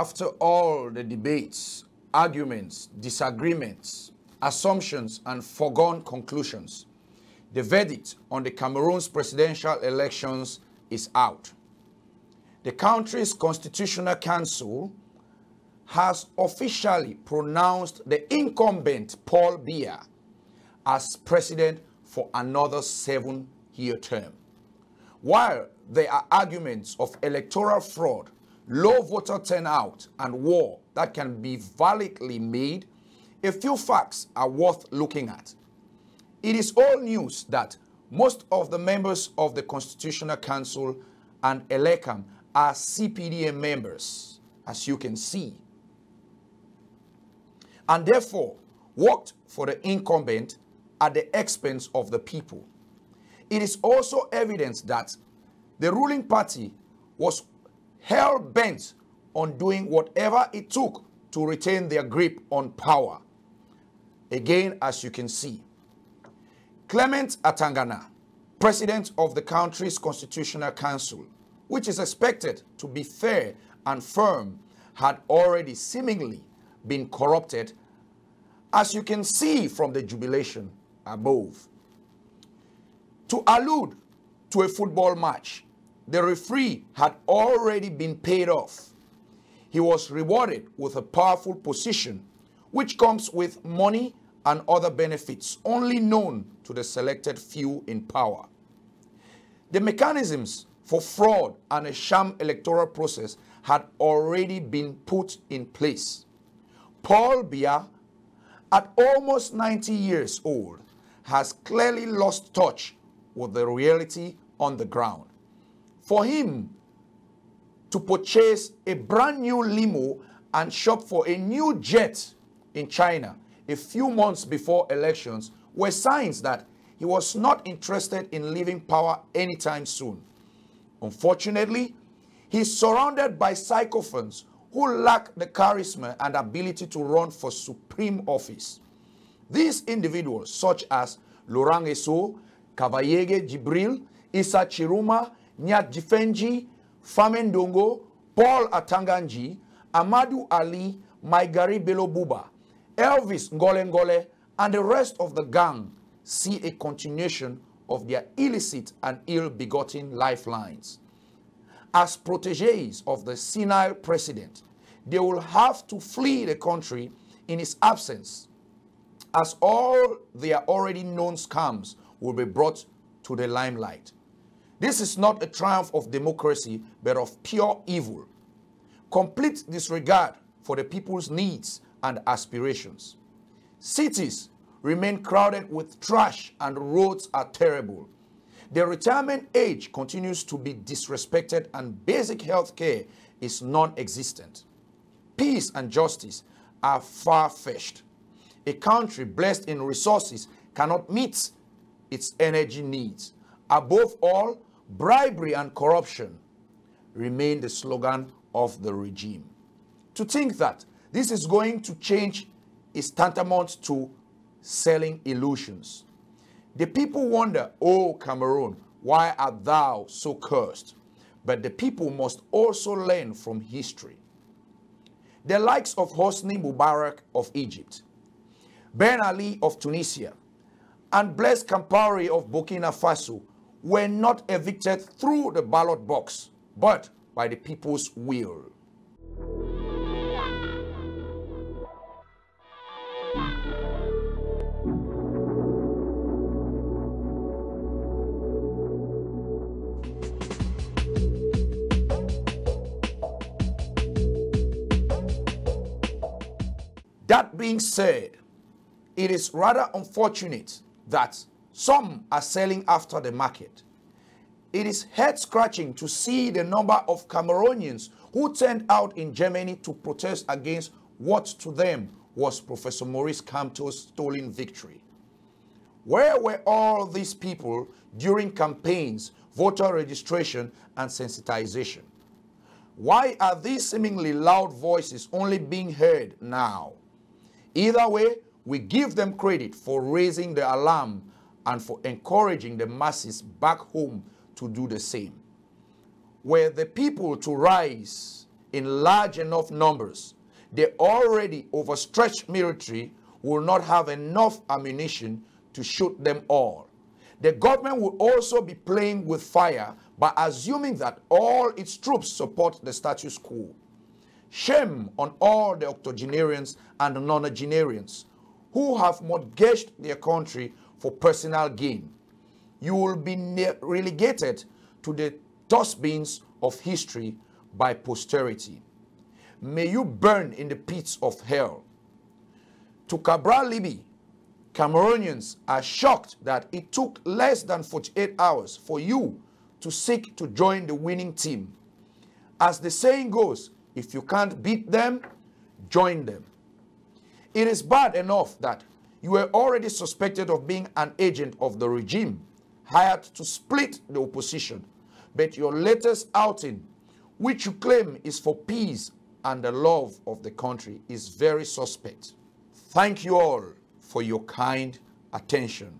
After all the debates, arguments, disagreements, assumptions, and foregone conclusions, the verdict on the Cameroon's presidential elections is out. The country's Constitutional Council has officially pronounced the incumbent Paul Biya as president for another 7-year term. While there are arguments of electoral fraud, low voter turnout, and war that can be validly made, a few facts are worth looking at. It is old news that most of the members of the Constitutional Council and ELECAM are CPDM members, as you can see, and therefore worked for the incumbent at the expense of the people. It is also evidence that the ruling party was hell-bent on doing whatever it took to retain their grip on power. Again, as you can see, Clement Atangana, president of the country's Constitutional Council, which is expected to be fair and firm, had already seemingly been corrupted, as you can see from the jubilation above. To allude to a football match, the referee had already been paid off. He was rewarded with a powerful position, which comes with money and other benefits only known to the selected few in power. The mechanisms for fraud and a sham electoral process had already been put in place. Paul Biya, at almost 90 years old, has clearly lost touch with the reality on the ground. For him to purchase a brand new limo and shop for a new jet in China a few months before elections were signs that he was not interested in leaving power anytime soon. Unfortunately, he's surrounded by sycophants who lack the charisma and ability to run for supreme office. These individuals, such as Laurent Eso, Kavayege Jibril, Issa Chiruma, Nyat Jifenji, Famen Dongo, Paul Atanganji, Amadou Ali, Maigari Bello Buba, Elvis Ngole, and the rest of the gang see a continuation of their illicit and ill-begotten lifelines. As protégés of the senile president, they will have to flee the country in his absence, as all their already known scams will be brought to the limelight. This is not a triumph of democracy, but of pure evil. Complete disregard for the people's needs and aspirations. Cities remain crowded with trash and roads are terrible. The retirement age continues to be disrespected and basic health care is non-existent. Peace and justice are far-fetched. A country blessed in resources cannot meet its energy needs. Above all, bribery and corruption remain the slogan of the regime. To think that this is going to change is tantamount to selling illusions. The people wonder, "Oh, Cameroon, why art thou so cursed?" But the people must also learn from history. The likes of Hosni Mubarak of Egypt, Ben Ali of Tunisia, and Blaise Compaoré of Burkina Faso were not evicted through the ballot box, but by the people's will. That being said, it is rather unfortunate that some are selling after the market. It is head-scratching to see the number of Cameroonians who turned out in Germany to protest against what to them was Professor Maurice Kamto's stolen victory. Where were all these people during campaigns, voter registration, and sensitization? Why are these seemingly loud voices only being heard now? Either way, we give them credit for raising the alarm and for encouraging the masses back home to do the same. Were the people to rise in large enough numbers, the already overstretched military will not have enough ammunition to shoot them all. The government will also be playing with fire by assuming that all its troops support the status quo. Shame on all the octogenarians and nonagenarians who have mortgaged their country for personal gain. You will be relegated to the dustbins of history by posterity. May you burn in the pits of hell. To Cabral Libby, Cameroonians are shocked that it took less than 48 hours for you to seek to join the winning team. As the saying goes, if you can't beat them, join them. It is bad enough that you were already suspected of being an agent of the regime, hired to split the opposition, but your latest outing, which you claim is for peace and the love of the country, is very suspect. Thank you all for your kind attention.